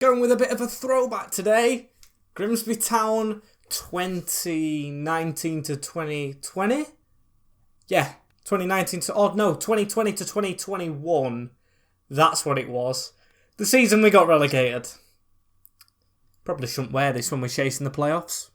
Going with a bit of a throwback today. Grimsby Town 2019 to 2020? Yeah, 2019 to... Oh no, 2020 to 2021. That's what it was. The season we got relegated. Probably shouldn't wear this when we're chasing the playoffs.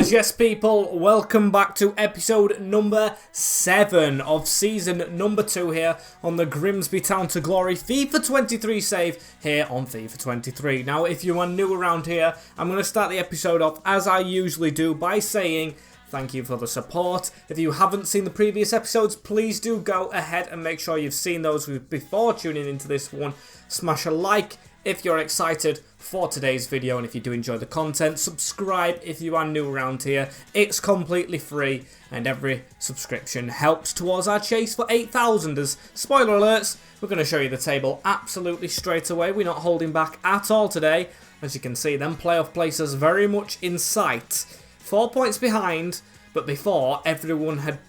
Yes people, welcome back to episode number 7 of season number 2 here on the Grimsby Town to Glory FIFA 23 save here on FIFA 23. Now if you are new around here, I'm going to start the episode off as I usually do by saying thank you for the support. If you haven't seen the previous episodes, please do go ahead and make sure you've seen those before tuning into this one. Smash a like if you're excited for today's video, and if you do enjoy the content, subscribe if you are new around here. It's completely free and every subscription helps towards our chase for 8,000. As spoiler alerts, we're going to show you the table absolutely straight away. We're not holding back at all today. As you can see, them playoff places very much in sight. 4 points behind, but before everyone had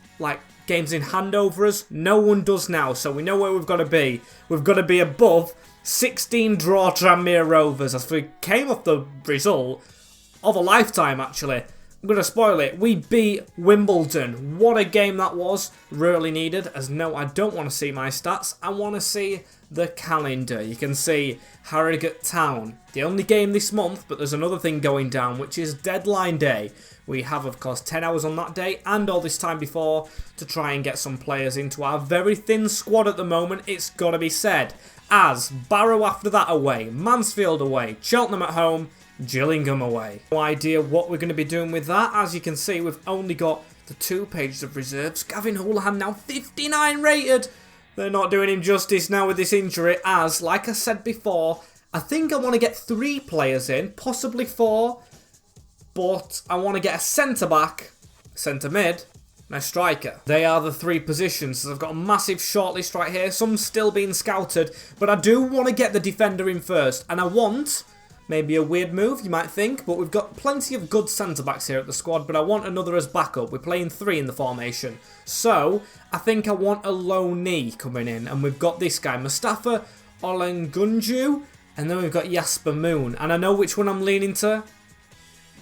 games in hand over us. No one does now, so we know where we've got to be. We've got to be above 16 draw Tranmere Rovers, as we came off the result of a lifetime actually. I'm going to spoil it. We beat Wimbledon. What a game that was. Really needed, as no, I don't want to see my stats. I want to see the calendar. You can see Harrogate Town. The only game this month, but there's another thing going down, which is deadline day. We have, of course, 10 hours on that day and all this time before to try and get some players into our very thin squad at the moment, it's got to be said. As Barrow after that away, Mansfield away, Cheltenham at home, Gillingham away. No idea what we're going to be doing with that. As you can see, we've only got the 2 pages of reserves. Gavin Houlihan now 59 rated. They're not doing him justice now with this injury, as, like I said before, I think I want to get 3 players in, possibly 4, but I want to get a centre-back, centre-mid, and a striker. They are the 3 positions, so I've got a massive shortlist right here, some still being scouted, but I do want to get the defender in first, and I want, maybe a weird move, you might think, but we've got plenty of good centre-backs here at the squad, but I want another as backup. We're playing 3 in the formation, so I think I want a low knee coming in, and we've got this guy, Mustafa Olengunju, and then we've got Jasper Moon, and I know which one I'm leaning to.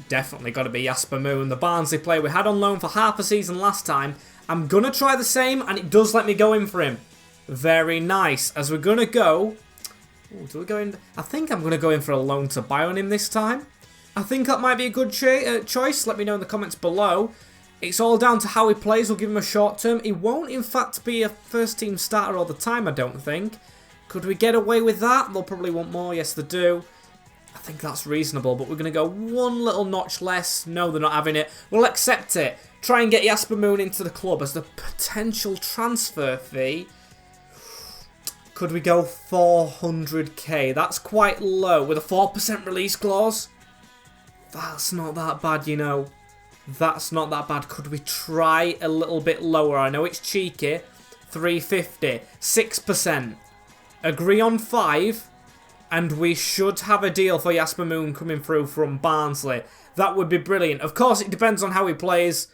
Definitely got to be Jasper Moon, the Barnsley player we had on loan for half a season last time. I'm going to try the same, and it does let me go in for him. Very nice. As we're going to go... Ooh, do we go in? I think I'm going to go in for a loan to buy on him this time. I think that might be a good choice. Let me know in the comments below. It's all down to how he plays. We'll give him a short term. He won't, in fact, be a first-team starter all the time, I don't think. Could we get away with that? They'll probably want more. Yes, they do. I think that's reasonable, but we're going to go one little notch less. No, they're not having it. We'll accept it. Try and get Jasper Moon into the club as the potential transfer fee. Could we go 400k? That's quite low with a 4% release clause. That's not that bad, you know. That's not that bad. Could we try a little bit lower? I know it's cheeky. 350. 6%. Agree on 5. And we should have a deal for Jasper Moon coming through from Barnsley. That would be brilliant. Of course, it depends on how he plays.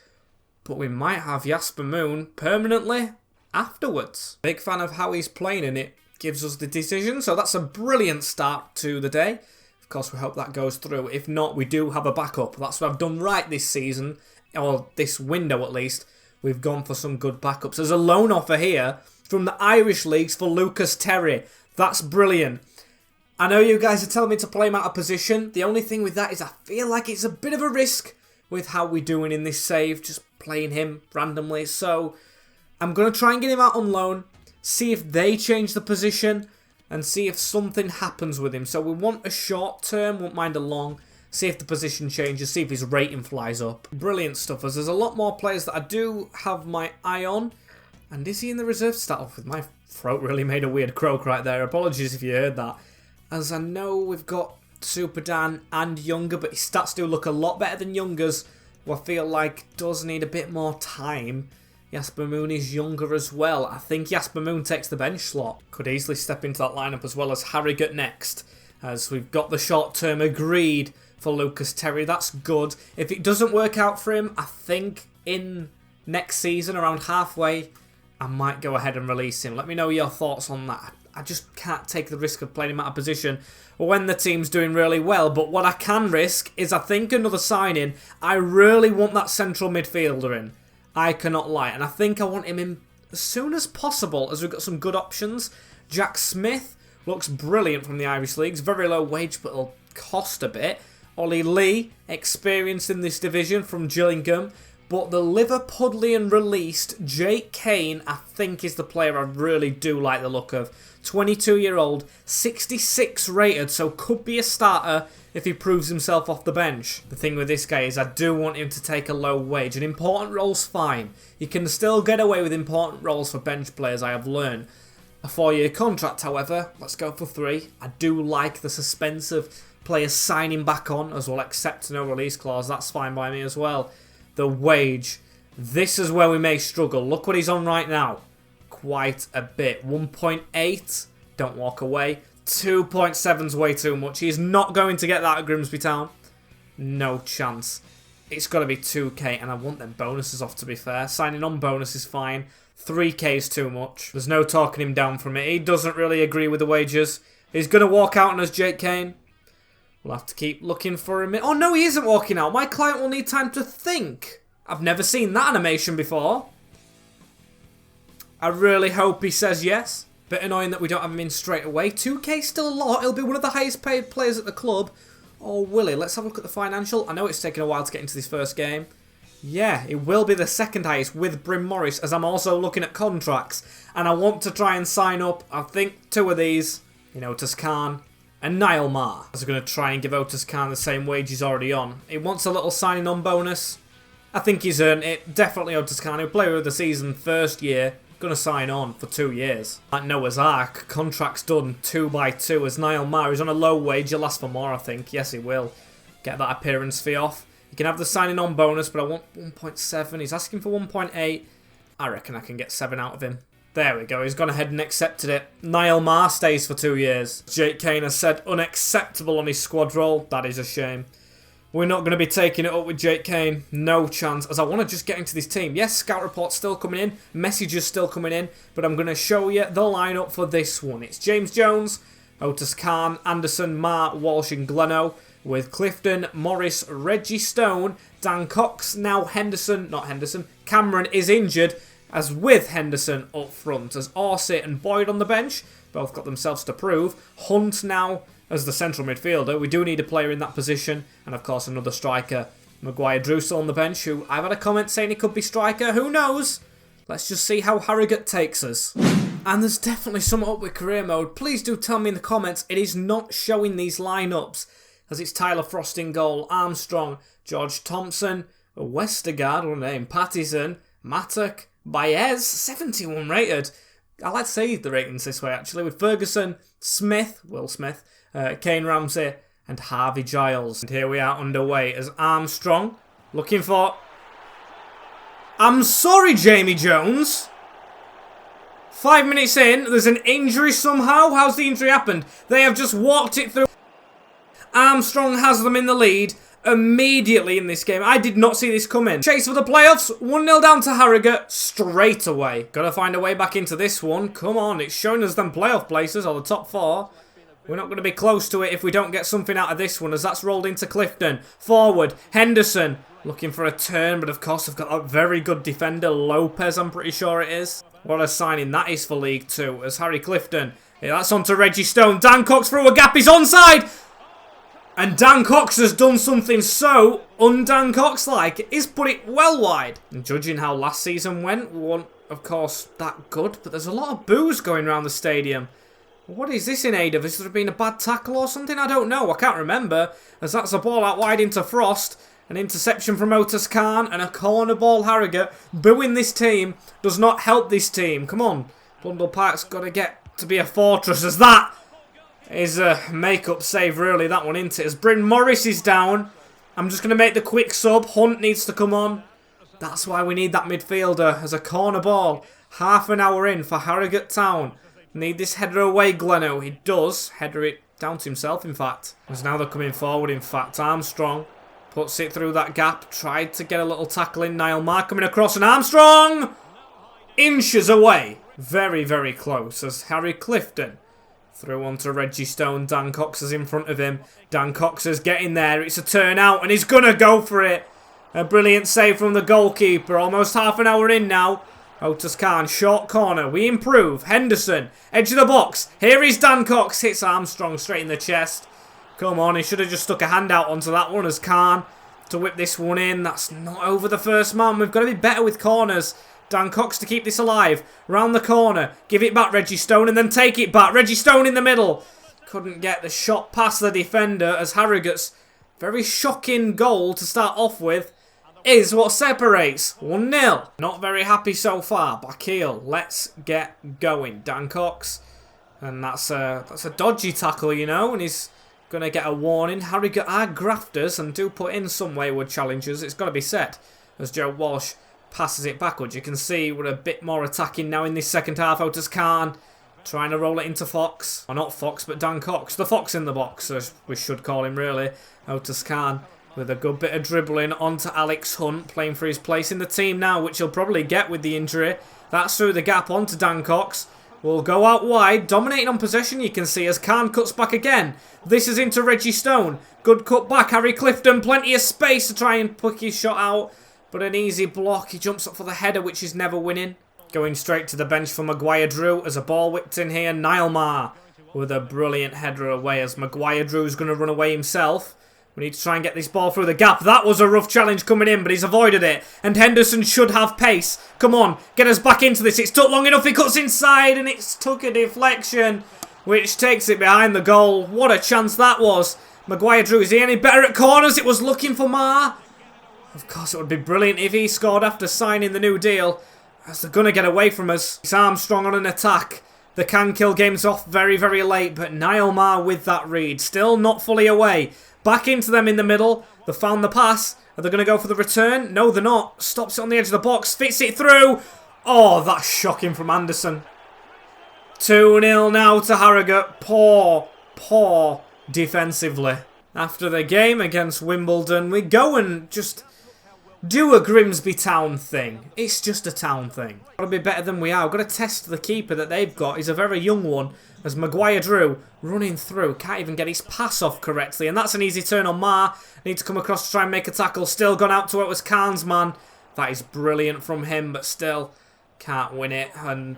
But we might have Jasper Moon permanently afterwards. Big fan of how he's playing, and it gives us the decision. So that's a brilliant start to the day. Of course, we hope that goes through. If not, we do have a backup. That's what I've done right this season. Or this window, at least. We've gone for some good backups. There's a loan offer here from the Irish leagues for Lucas Terry. That's brilliant. I know you guys are telling me to play him out of position. The only thing with that is I feel like it's a bit of a risk with how we're doing in this save, just playing him randomly. So I'm going to try and get him out on loan, see if they change the position, and see if something happens with him. So we want a short term, won't mind a long, see if the position changes, see if his rating flies up. Brilliant stuff, as there's a lot more players that I do have my eye on. And is he in the reserve? Start off with my throat really made a weird croak right there. Apologies if you heard that. As I know we've got Super Dan and Younger, but his stats do look a lot better than Younger's, who I feel like does need a bit more time. Jasper Moon is younger as well. I think Jasper Moon takes the bench slot. Could easily step into that lineup as well as Harrogate next. As we've got the short term agreed for Lucas Terry. That's good. If it doesn't work out for him, I think in next season, around halfway, I might go ahead and release him. Let me know your thoughts on that. I just can't take the risk of playing him out of position when the team's doing really well. But what I can risk is, I think, another signing. I really want that central midfielder in. I cannot lie. And I think I want him in as soon as possible, as we've got some good options. Jack Smith looks brilliant from the Irish Leagues. Very low wage, but it'll cost a bit. Ollie Lee, experienced in this division from Gillingham. But the Liverpudlian released Jake Kane, I think, is the player I really do like the look of. 22-year-old, 66 rated, so could be a starter if he proves himself off the bench. The thing with this guy is I do want him to take a low wage. An important role's fine. You can still get away with important roles for bench players, I have learned. A 4-year contract, however, let's go for 3. I do like the suspense of players signing back on, as well accept no release clause. That's fine by me as well. The wage. This is where we may struggle. Look what he's on right now. Quite a bit. 1.8. Don't walk away. 2.7's way too much. He's not going to get that at Grimsby Town. No chance. It's got to be 2k, and I want them bonuses off, to be fair. Signing on bonus is fine. 3k is too much. There's no talking him down from it. He doesn't really agree with the wages. He's going to walk out on us, Jake Kane. We'll have to keep looking for him. Oh, no, he isn't walking out. My client will need time to think. I've never seen that animation before. I really hope he says yes. Bit annoying that we don't have him in straight away. 2k still a lot. He'll be one of the highest paid players at the club. Oh, will he? Let's have a look at the financial. I know it's taken a while to get into this first game. Yeah, it will be the second highest with Bryn Morris, as I'm also looking at contracts. And I want to try and sign up, I think, 2 of these. You know, Otis Khan and Niall Maher. As we're going to try and give Otis Khan the same wage he's already on. He wants a little signing on bonus. I think he's earned it. Definitely Otis Khan, who player of the season first year. Going to sign on for 2 years. Like Noah's Ark, contract's done 2 by 2 as Niall Maher is on a low wage. He'll last for more, I think. Yes, he will. Get that appearance fee off. You can have the signing on bonus, but I want 1.7. He's asking for 1.8. I reckon I can get 7 out of him. There we go. He's gone ahead and accepted it. Niall Maher stays for 2 years. Jake Kane has said unacceptable on his squad roll. That is a shame. We're not going to be taking it up with Jake Kane. No chance. As I want to just get into this team. Yes, scout report's still coming in. Messages still coming in. But I'm going to show you the lineup for this one. It's James Jones, Otis Khan, Anderson, Maher, Walsh and Gleno. With Clifton, Morris, Reggie Stone, Dan Cox, now Henderson. Not Henderson. Cameron is injured. As with Henderson up front. As Orsett and Boyd on the bench. Both got themselves to prove. Hunt now as the central midfielder. We do need a player in that position. And of course another striker. Maguire Drew still on the bench, who I've had a comment saying he could be striker. Who knows? Let's just see how Harrogate takes us. And there's definitely some up with career mode. Please do tell me in the comments. It is not showing these lineups. As it's Tyler Frost in goal. Armstrong, George Thompson, Westergaard, what a name, Pattison, Mattock, Baez, 71 rated. I like to say the ratings this way actually. With Ferguson, Smith, Will Smith, Kane Ramsey and Harvey Giles. And here we are underway as Armstrong looking for... I'm sorry, Jamie Jones. 5 minutes in, there's an injury somehow. How's the injury happened? They have just walked it through. Armstrong has them in the lead immediately in this game. I did not see this coming. Chase for the playoffs. 1-0 down to Harrogate straight away. Got to find a way back into this one. Come on, it's showing us them playoff places or the top 4. We're not going to be close to it if we don't get something out of this one, as that's rolled into Clifton. Forward, Henderson looking for a turn, but of course they've got a very good defender, Lopez, I'm pretty sure it is. What a signing that is for League 2, as Harry Clifton. Yeah, that's on to Reggie Stone. Dan Cox through a gap, he's onside! And Dan Cox has done something so un-Dan Cox-like. He's put it well wide. And judging how last season went, we weren't, of course, that good. But there's a lot of boos going around the stadium. What is this in aid of? Has there been a bad tackle or something? I don't know. I can't remember. As that's a ball out wide into Frost. An interception from Otis Khan. And a corner ball Harrogate. Booing this team does not help this team. Come on. Blundell Park's got to get to be a fortress. As that is a make-up save, really, that one, isn't it? As Bryn Morris is down, I'm just going to make the quick sub. Hunt needs to come on. That's why we need that midfielder as a corner ball. Half an hour in for Harrogate Town. Need this header away, Gleno. He does. Header it down to himself, in fact. As now they're coming forward, in fact. Armstrong puts it through that gap. Tried to get a little tackle in. Niall Marr coming across, and Armstrong! Inches away. Very, very close as Harry Clifton through onto Reggie Stone. Dan Cox is in front of him. Dan Cox is getting there. It's a turn out, and he's going to go for it. A brilliant save from the goalkeeper. Almost half an hour in now. Otis Khan, short corner. We improve. Henderson, edge of the box. Here is Dan Cox. Hits Armstrong straight in the chest. Come on, he should have just stuck a hand out onto that one as Khan to whip this one in. That's not over the first man. We've got to be better with corners. Dan Cox to keep this alive. Round the corner. Give it back, Reggie Stone, and then take it back. Reggie Stone in the middle. Couldn't get the shot past the defender as Harrogate's very shocking goal to start off with is what separates. 1-0. Not very happy so far. Back heel. Let's get going. Dan Cox. And that's a dodgy tackle, you know, and he's going to get a warning. Harrogate are grafters and do put in some wayward challenges. It's got to be said. As Joe Walsh passes it backwards. You can see we're a bit more attacking now in this second half. Otis Khan trying to roll it into Fox. Or not Fox, but Dan Cox. The Fox in the box, as we should call him, really. Otis Khan with a good bit of dribbling onto Alex Hunt, playing for his place in the team now, which he'll probably get with the injury. That's through the gap onto Dan Cox. Will go out wide, dominating on possession, you can see, as Khan cuts back again. This is into Reggie Stone. Good cut back, Harry Clifton, plenty of space to try and pick his shot out, but an easy block. He jumps up for the header, which is never winning. Going straight to the bench for Maguire Drew as a ball whipped in here. Niall Marr with a brilliant header away as Maguire Drew's going to run away himself. We need to try and get this ball through the gap. That was a rough challenge coming in, but he's avoided it. And Henderson should have pace. Come on, get us back into this. It's took long enough. He cuts inside, and it's took a deflection, which takes it behind the goal. What a chance that was. Maguire Drew, is he any better at corners? It was looking for Marr. Of course, it would be brilliant if he scored after signing the new deal, as they're going to get away from us. It's Armstrong on an attack. The can-kill game's off very, very late, but Niall Marr with that read. Still not fully away. Back into them in the middle. They found the pass. Are they going to go for the return? No, they're not. Stops it on the edge of the box. Fits it through. Oh, that's shocking from Anderson. 2-0 now to Harrogate. Poor defensively. After the game against Wimbledon, we go and just do a Grimsby Town thing. It's just a town thing. Got to be better than we are. Got to test the keeper that they've got. He's a very young one. As Maguire Drew running through. Can't even get his pass off correctly. And that's an easy turn on Marr. Need to come across to try and make a tackle. Still gone out to it was Khan's man. That is brilliant from him, but still can't win it. And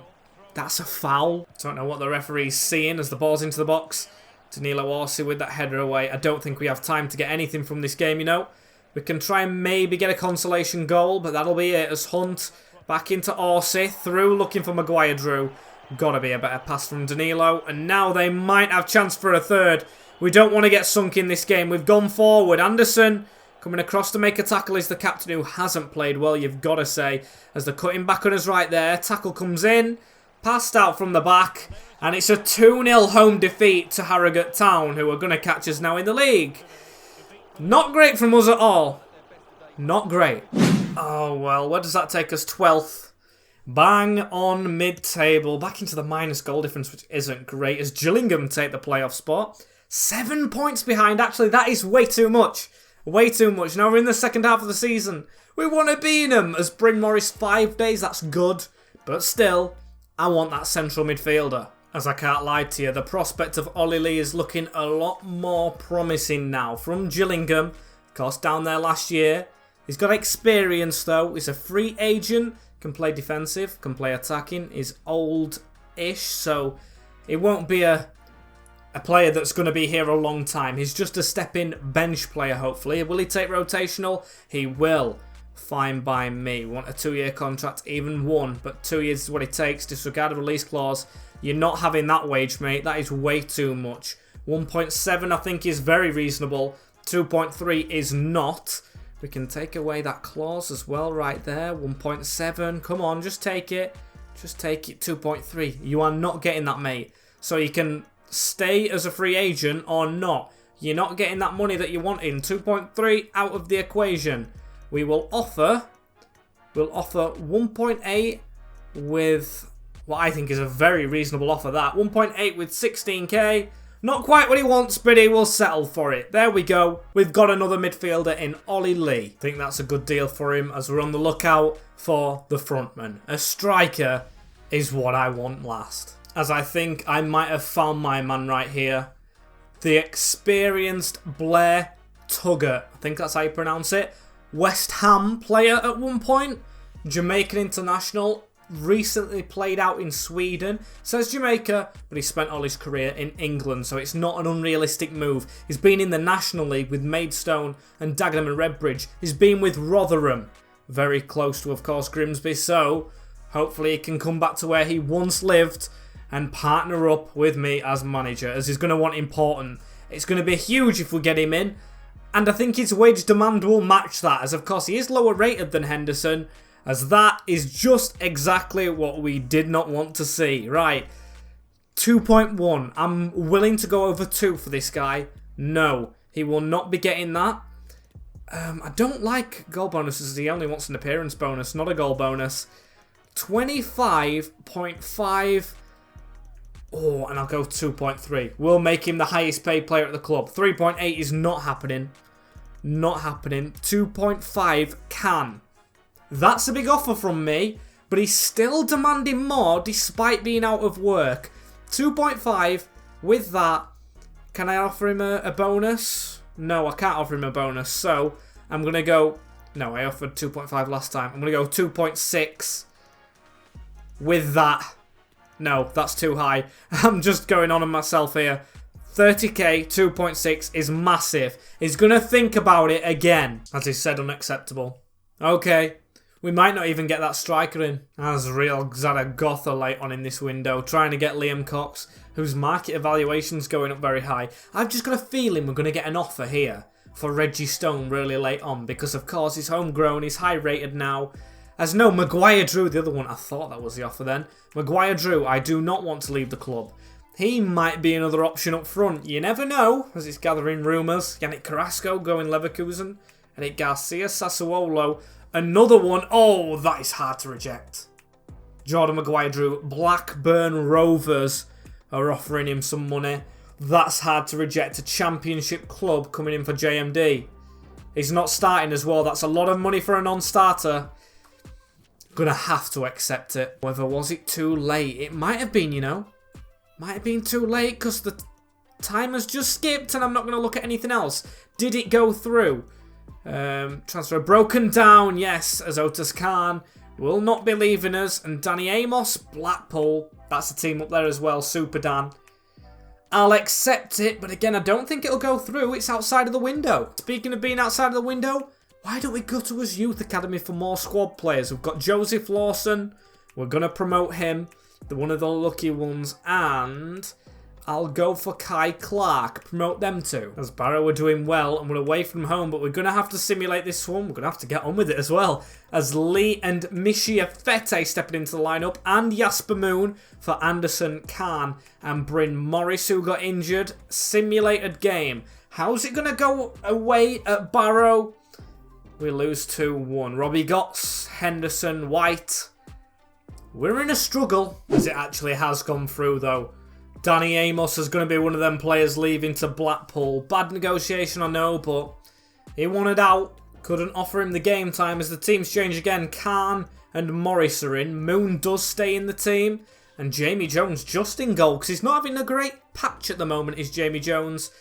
that's a foul. Don't know what the referee's seeing as the ball's into the box. Danilo Orsi with that header away. I don't think we have time to get anything from this game, you know. We can try and maybe get a consolation goal, but that'll be it as Hunt back into Orsi. Through looking for Maguire Drew. Gotta be a better pass from Danilo. And now they might have chance for a third. We don't want to get sunk in this game. We've gone forward. Anderson coming across to make a tackle is the captain who hasn't played well, you've got to say. As they're cutting back on us right there. Tackle comes in. Passed out from the back. And it's a 2-0 home defeat to Harrogate Town, who are going to catch us now in the league. Not great from us at all. Not great. Oh, well, where does that take us? 12th. Bang on mid-table. Back into the minus goal difference, which isn't great, as Gillingham take the playoff spot. 7 points behind. Actually, that is way too much. Way too much. Now we're in the second half of the season. We want to be in them. As Bryn Morris 5 days, that's good. But still, I want that central midfielder. As I can't lie to you, the prospect of Ollie Lee is looking a lot more promising now. From Gillingham, of course, down there last year. He's got experience, though. He's a free agent. Can play defensive, can play attacking, is old-ish, so it won't be a player that's going to be here a long time. He's just a step-in bench player, hopefully. Will he take rotational? He will. Fine by me. Want a 2-year contract, even one, but 2 years is what it takes. Disregard the release clause. You're not having that wage, mate. That is way too much. 1.7, I think, is very reasonable. 2.3 is not. We can take away that clause as well right there. 1.7. Come on, just take it. Just take it. 2.3. You are not getting that, mate. So you can stay as a free agent or not. You're not getting that money that you want in. 2.3 out of the equation. We will offer We'll offer 1.8 with what I think is a very reasonable offer. That 1.8 with 16k. Not quite what he wants, but he will settle for it. There we go. We've got another midfielder in Ollie Lee. I think that's a good deal for him as we're on the lookout for the frontman. A striker is what I want last. As I think I might have found my man right here. The experienced Blair Tuggett. I think that's how you pronounce it. West Ham player at one point. Jamaican international. Recently played out in Sweden. Says Jamaica, but he spent all his career in England, so it's not an unrealistic move. He's been in the National League with Maidstone and Dagenham and Redbridge. He's been with Rotherham. Very close to, of course, Grimsby, so hopefully he can come back to where he once lived and partner up with me as manager, as he's going to want important. It's going to be huge if we get him in, and I think his wage demand will match that, as of course he is lower rated than Henderson, as that is just exactly what we did not want to see. Right, 2.1. I'm willing to go over 2 for this guy. No, he will not be getting that. I don't like goal bonuses. He only wants an appearance bonus, not a goal bonus. 25.5. Oh, and I'll go 2.3. We'll make him the highest paid player at the club. 3.8 is not happening. Not happening. 2.5 can. That's a big offer from me, but he's still demanding more despite being out of work. 2.5 with that. Can I offer him a bonus? No, I can't offer him a bonus, so I'm going to go... No, I offered 2.5 last time. I'm going to go 2.6 with that. No, that's too high. I'm just going on myself here. 30k, 2.6 is massive. He's going to think about it again. As he said, unacceptable. Okay. We might not even get that striker in. As real Zaragoza light on in this window. Trying to get Liam Cox, whose market evaluation's going up very high. I've just got a feeling we're going to get an offer here for Reggie Stone really late on. Because of course he's homegrown, he's high rated now. As no, Maguire Drew, the other one. I thought that was the offer then. Maguire Drew, I do not want to leave the club. He might be another option up front. You never know, as it's gathering rumours. Yannick Carrasco going Leverkusen. Eric Garcia, Sassuolo. Another one. Oh, that is hard to reject. Jordan Maguire Drew. Blackburn Rovers are offering him some money. That's hard to reject. A championship club coming in for JMD. He's not starting as well. That's a lot of money for a non-starter. Gonna have to accept it. However, was it too late? It might have been, you know. Might have been too late because the time has just skipped and I'm not going to look at anything else. Did it go through? Transfer broken down, yes, as Otis Khan will not be leaving us. And Danny Amos, Blackpool, that's a team up there as well, Super Dan. I'll accept it, but again, I don't think it'll go through. It's outside of the window. Speaking of being outside of the window, why don't we go to his youth academy for more squad players? We've got Joseph Lawson. We're going to promote him. One of the lucky ones, and I'll go for Kai Clark. Promote them too. As Barrow are doing well, and we're away from home, but we're going to have to simulate this one. We're going to have to get on with it as well. As Lee and Mishia Fete stepping into the lineup, and Jasper Moon for Anderson, Khan, and Bryn Morris, who got injured. Simulated game. How's it going to go away at Barrow? We lose 2-1. Robbie Gotts, Henderson, White. We're in a struggle, as it actually has gone through though. Danny Amos is going to be one of them players leaving to Blackpool. Bad negotiation, I know, but he wanted out. Couldn't offer him the game time as the team's changed again. Khan and Morris are in. Moon does stay in the team. And Jamie Jones just in goal, because he's not having a great patch at the moment, is Jamie Jones.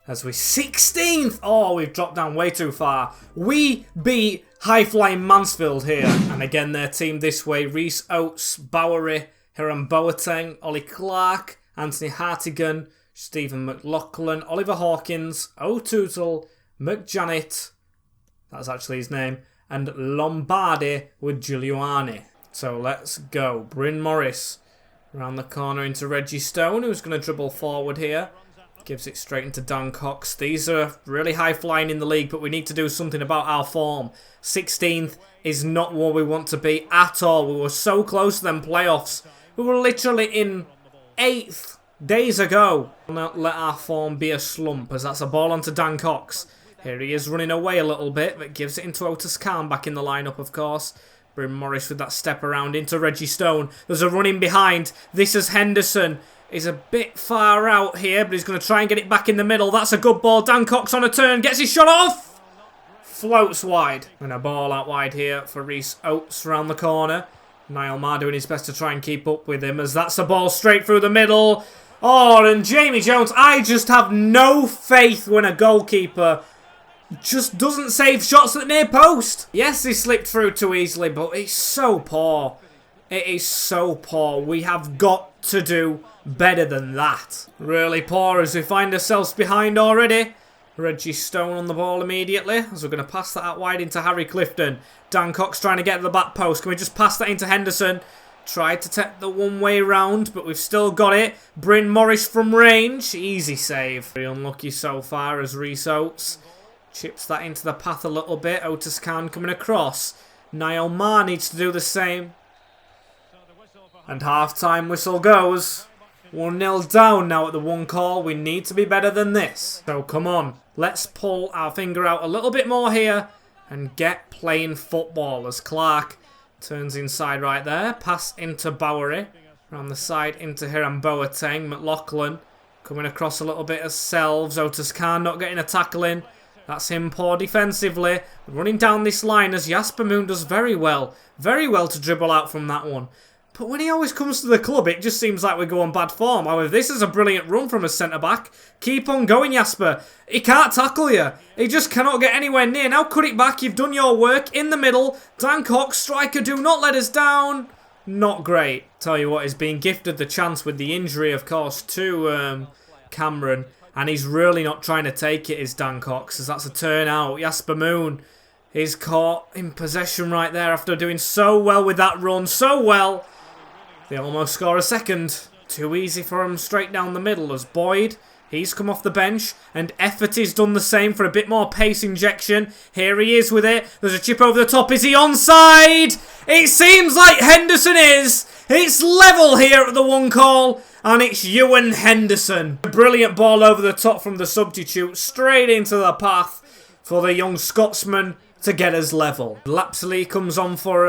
As we're 16th. Oh, we've dropped down way too far. We beat high-flying Mansfield here. And again, their team this way. Reece Oates, Bowery, Hiram Boateng, Ollie Clark, Anthony Hartigan, Stephen McLaughlin, Oliver Hawkins, O'Tootle, McJanet, that's actually his name, and Lombardi with Giuliani. So let's go. Bryn Morris around the corner into Reggie Stone, who's going to dribble forward here. Gives it straight into Dan Cox. These are really high flying in the league, but we need to do something about our form. 16th is not where we want to be at all. We were so close to them playoffs. We were literally in 8th days ago. Not let our form be a slump, as that's a ball onto Dan Cox. Here he is running away a little bit, but gives it into Otis Khan back in the lineup, of course. Bryn Morris with that step around into Reggie Stone. There's a run in behind. This is Henderson. He's a bit far out here, but he's going to try and get it back in the middle. That's a good ball. Dan Cox on a turn. Gets his shot off. Floats wide. And a ball out wide here for Rhys Oates around the corner. Niall Maher doing his best to try and keep up with him as that's a ball straight through the middle. Oh, and Jamie Jones, I just have no faith when a goalkeeper just doesn't save shots at the near post. Yes, he slipped through too easily, but it's so poor. It is so poor. We have got to do better than that. Really poor as we find ourselves behind already. Reggie Stone on the ball immediately as we're going to pass that out wide into Harry Clifton. Dan Cox trying to get to the back post. Can we just pass that into Henderson? Tried to take the one way round, but we've still got it. Bryn Morris from range. Easy save. Very unlucky so far as Rhys Oates chips that into the path a little bit. Otis Khan coming across. Niall Maher needs to do the same. And half-time whistle goes. 1-0 down now at the one call. We need to be better than this. So come on. Let's pull our finger out a little bit more here and get playing football as Clark turns inside right there. Pass into Bowery. Around the side into Hiram Boateng. McLaughlin coming across a little bit as Selves. Otis Khan not getting a tackle in. That's him poor defensively. Running down this line as Jasper Moon does very well. Very well to dribble out from that one. But when he always comes to the club, it just seems like we go on bad form. However, this is a brilliant run from a centre-back. Keep on going, Jasper. He can't tackle you. He just cannot get anywhere near. Now cut it back. You've done your work in the middle. Dan Cox, striker, do not let us down. Not great. Tell you what, he's been gifted the chance with the injury, of course, to Cameron. And he's really not trying to take it, is Dan Cox, as that's a turn out. Jasper Moon is caught in possession right there after doing so well with that run. So well. They almost score a second. Too easy for him straight down the middle as Boyd. He's come off the bench and Efforty's done the same for a bit more pace injection. Here he is with it. There's a chip over the top. Is he onside? It seems like Henderson is. It's level here at the one call and it's Ewan Henderson. A brilliant ball over the top from the substitute straight into the path for the young Scotsman to get us level. Lapsley comes on for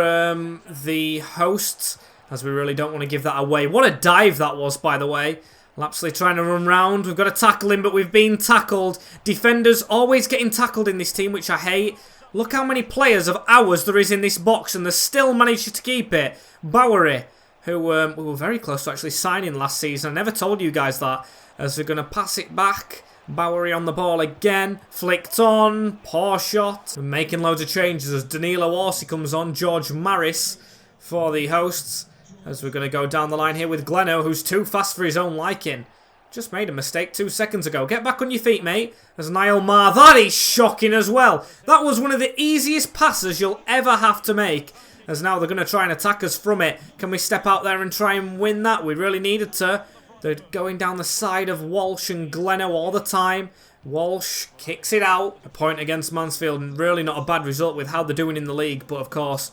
the hosts, as we really don't want to give that away. What a dive that was, by the way. Lapsley trying to run round. We've got to tackle him, but we've been tackled. Defenders always getting tackled in this team, which I hate. Look how many players of ours there is in this box, and they still managed to keep it. Bowery, who we were very close to actually signing last season. I never told you guys that. As we're going to pass it back. Bowery on the ball again. Flicked on. Poor shot. We're making loads of changes as Danilo Orsi comes on. George Maris for the hosts. As we're going to go down the line here with Gleno, who's too fast for his own liking. Just made a mistake 2 seconds ago. Get back on your feet, mate. As Niall Maher. That is shocking as well. That was one of the easiest passes you'll ever have to make. As now they're going to try and attack us from it. Can we step out there and try and win that? We really needed to. They're going down the side of Walsh and Gleno all the time. Walsh kicks it out. A point against Mansfield. Really not a bad result with how they're doing in the league. But of course,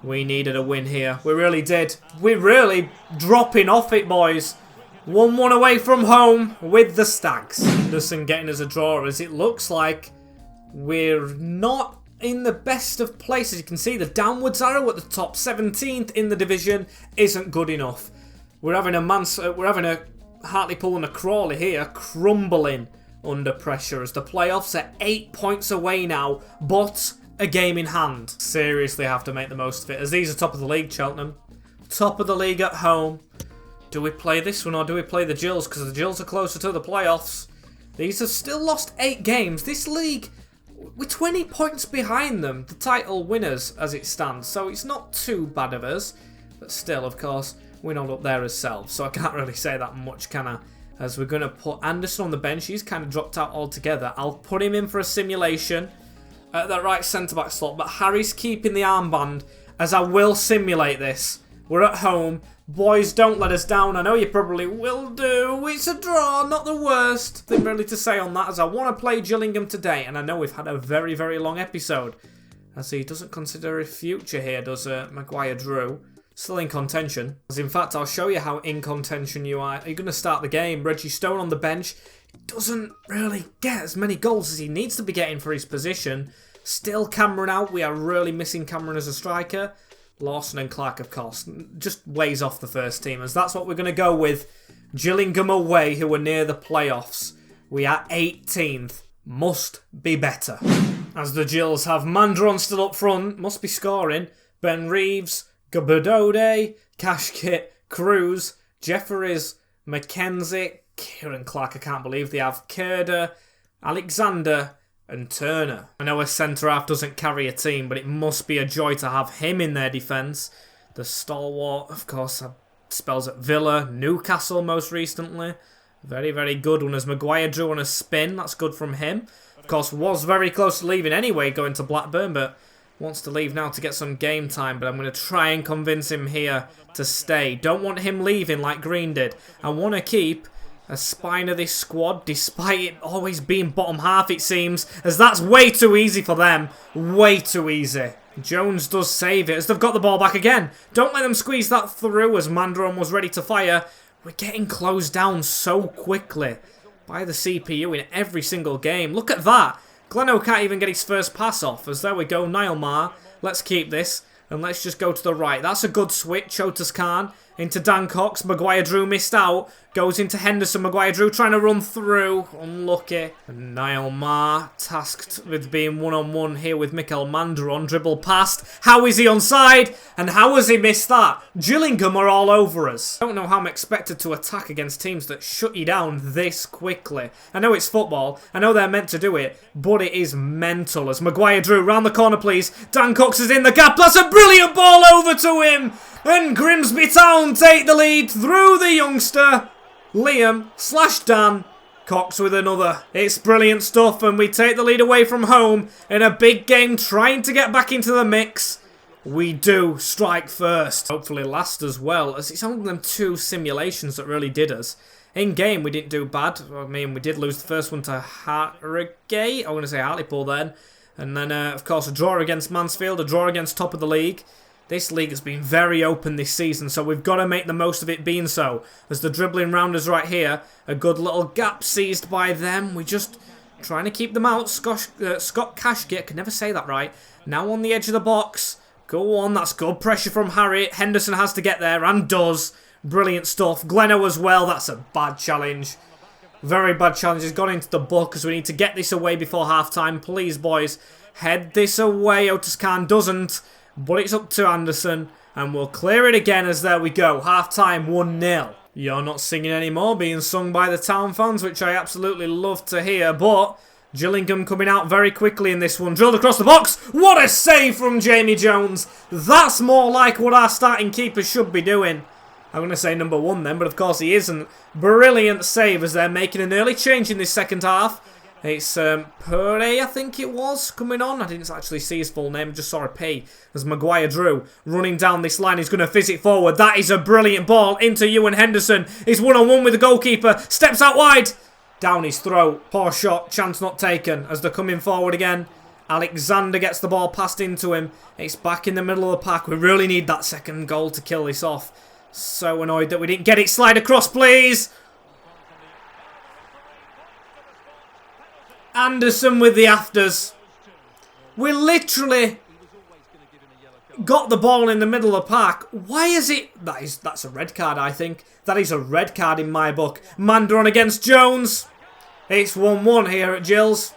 we needed a win here. We really did. We're really dropping off it, boys. 1-1 away from home with the Stags. Henderson getting us a draw as it looks like we're not in the best of places. You can see the downwards arrow at the top. 17th in the division isn't good enough. We're having a Hartlepool and a Crawley here crumbling under pressure as the playoffs are 8 points away now, but a game in hand. Seriously have to make the most of it, as these are top of the league, Cheltenham. Top of the league at home. Do we play this one or do we play the Gills? Because the Gills are closer to the playoffs. These have still lost 8 games. This league, we're 20 points behind them, the title winners as it stands. So it's not too bad of us. But still, of course, we're not up there ourselves. So I can't really say that much, can I? As we're going to put Anderson on the bench. He's kind of dropped out altogether. I'll put him in for a simulation at that right centre-back slot, but Harry's keeping the armband, as I will simulate this. We're at home. Boys, don't let us down. I know you probably will do. It's a draw, not the worst. Nothing really to say on that, as I want to play Gillingham today, and I know we've had a very, very long episode, as he doesn't consider a future here, does Maguire Drew. Still in contention. As in fact, I'll show you how in contention you are. Are you going to start the game? Reggie Stone on the bench. Doesn't really get as many goals as he needs to be getting for his position. Still Cameron out. We are really missing Cameron as a striker. Lawson and Clark, of course, just lays off the first teamers. That's what we're going to go with. Gillingham away, who are near the playoffs. We are 18th. Must be better. As the Gills have Mandron still up front. Must be scoring. Ben Reeves, Gabadode, Cashkit, Cruz, Jefferies, Mackenzie, Kieran Clark, I can't believe they have, Kerder, Alexander and Turner. I know a centre-half doesn't carry a team, but it must be a joy to have him in their defence. The stalwart, of course, spells at Villa, Newcastle most recently. Very, very good one as Maguire drew on a spin. That's good from him. Of course, was very close to leaving anyway, going to Blackburn, but wants to leave now to get some game time. But I'm going to try and convince him here to stay. Don't want him leaving like Green did. I want to keep a spine of this squad, despite it always being bottom half, it seems, as that's way too easy for them. Way too easy. Jones does save it as they've got the ball back again. Don't let them squeeze that through as Mandron was ready to fire. We're getting closed down so quickly by the CPU in every single game. Look at that. Gleno can't even get his first pass off, as there we go, Niall Maher. Let's keep this, and let's just go to the right. That's a good switch, Otis Khan into Dan Cox. Maguire Drew missed out. Goes into Henderson. Maguire Drew trying to run through. Unlucky. And Niall Maher tasked with being one-on-one here with Mikel Mandron. Dribble past. How is he onside? And how has he missed that? Gillingham are all over us. I don't know how I'm expected to attack against teams that shut you down this quickly. I know it's football. I know they're meant to do it. But it is mental. As Maguire Drew round the corner, please. Dan Cox is in the gap. That's a brilliant ball over to him. And Grimsby Town take the lead through the youngster. Liam / Dan Cox with another. It's brilliant stuff, and we take the lead away from home in a big game, trying to get back into the mix. We do strike first. Hopefully last as well, as it's only them 2 simulations that really did us. In game, we didn't do bad. I mean, we did lose the first one to Harrogate. I want to say Hartlepool then. And then, of course, a draw against Mansfield, a draw against top of the league. This league has been very open this season, so we've got to make the most of it being so. As the dribbling rounders right here, a good little gap seized by them. We're just trying to keep them out. Scott Cashkit, I can never say that right. Now on the edge of the box. Go on, that's good pressure from Harry. Henderson has to get there, and does. Brilliant stuff. Gleno as well, that's a bad challenge. Very bad challenge. He's gone into the book, because we need to get this away before half-time. Please, boys, head this away. Otis Khan doesn't. But it's up to Anderson, and we'll clear it again as there we go. Half-time, 1-0. You're not singing anymore, being sung by the Town fans, which I absolutely love to hear. But Gillingham coming out very quickly in this one. Drilled across the box. What a save from Jamie Jones. That's more like what our starting keeper should be doing. I'm going to say number 1 then, but of course he isn't. Brilliant save as they're making an early change in this second half. It's Pere, I think it was, coming on. I didn't actually see his full name, just saw a P. As Maguire Drew running down this line. He's going to fizz it forward. That is a brilliant ball into Ewan Henderson. He's one-on-one with the goalkeeper. Steps out wide. Down his throat. Poor shot. Chance not taken as they're coming forward again. Alexander gets the ball passed into him. It's back in the middle of the pack. We really need that second goal to kill this off. So annoyed that we didn't get it. Slide across, please. Anderson with the afters. We literally got the ball in the middle of the pack. Why is it... That's a red card, I think. That is a red card in my book. Mandron against Jones. It's 1-1 here at Gills.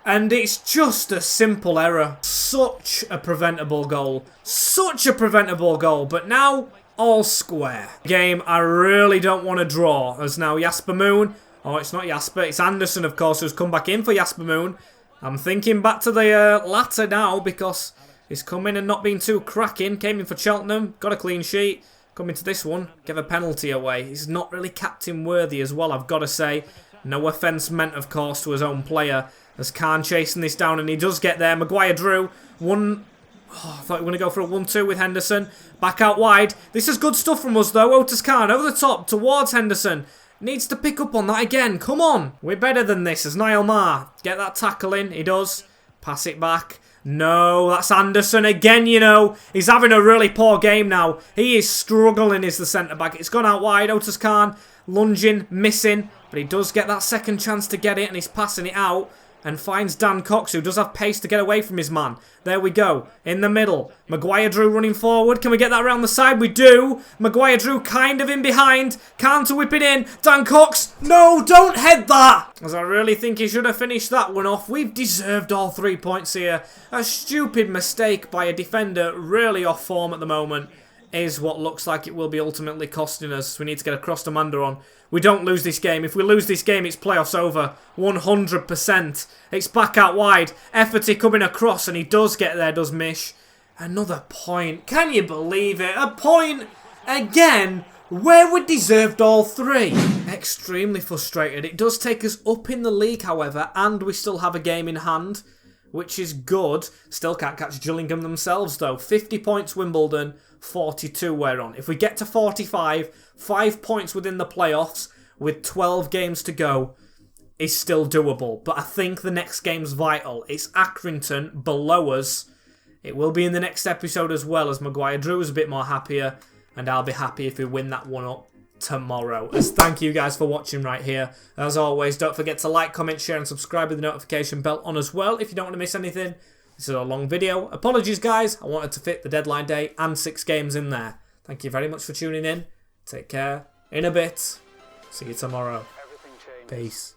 And it's just a simple error. Such a preventable goal. Such a preventable goal. But now, all square. Game I really don't want to draw. As now Jasper Moon... Oh, it's not Jasper. It's Anderson, of course, who's come back in for Jasper Moon. I'm thinking back to the latter now because he's come in and not been too cracking. Came in for Cheltenham. Got a clean sheet. Come into this one. Give a penalty away. He's not really captain worthy as well, I've got to say. No offence meant, of course, to his own player. As Khan chasing this down, and he does get there. Maguire Drew. I thought we were going to go for a 1-2 with Henderson. Back out wide. This is good stuff from us, though. Otis Khan over the top towards Henderson. Needs to pick up on that again. Come on. We're better than this as Niall Maher. Get that tackle in. He does. Pass it back. No, that's Anderson again, you know. He's having a really poor game now. He is struggling as the centre-back. It's gone out wide. Otis Khan lunging, missing. But he does get that second chance to get it, and he's passing it out. and finds Dan Cox, who does have pace to get away from his man. There we go. In the middle. Maguire-Drew running forward. Can we get that around the side? We do. Maguire-Drew kind of in behind. Can't whip it in. Dan Cox. No, don't head that. As I really think he should have finished that one off. We've deserved all 3 points here. A stupid mistake by a defender really off form at the moment is what looks like it will be ultimately costing us. We need to get a cross-demander on. We don't lose this game. If we lose this game, it's playoffs over. 100%. It's back out wide. Efforty coming across, and he does get there, does Mish. Another point. Can you believe it? A point again where we deserved all 3. Extremely frustrated. It does take us up in the league, however, and we still have a game in hand, which is good. Still can't catch Gillingham themselves, though. 50 points Wimbledon, 42 we're on. If we get to 45, 5 points within the playoffs with 12 games to go is still doable. But I think the next game's vital. It's Accrington below us. It will be in the next episode as well, as Maguire-Drew is a bit more happier, and I'll be happy if we win that one up tomorrow. As thank you guys for watching right here. As always, don't forget to like, comment, share and subscribe with the notification bell on as well if you don't want to miss anything. This is a long video. Apologies guys, I wanted to fit the deadline day and 6 games in there. Thank you very much for tuning in. Take care. In a bit. See you tomorrow. Peace.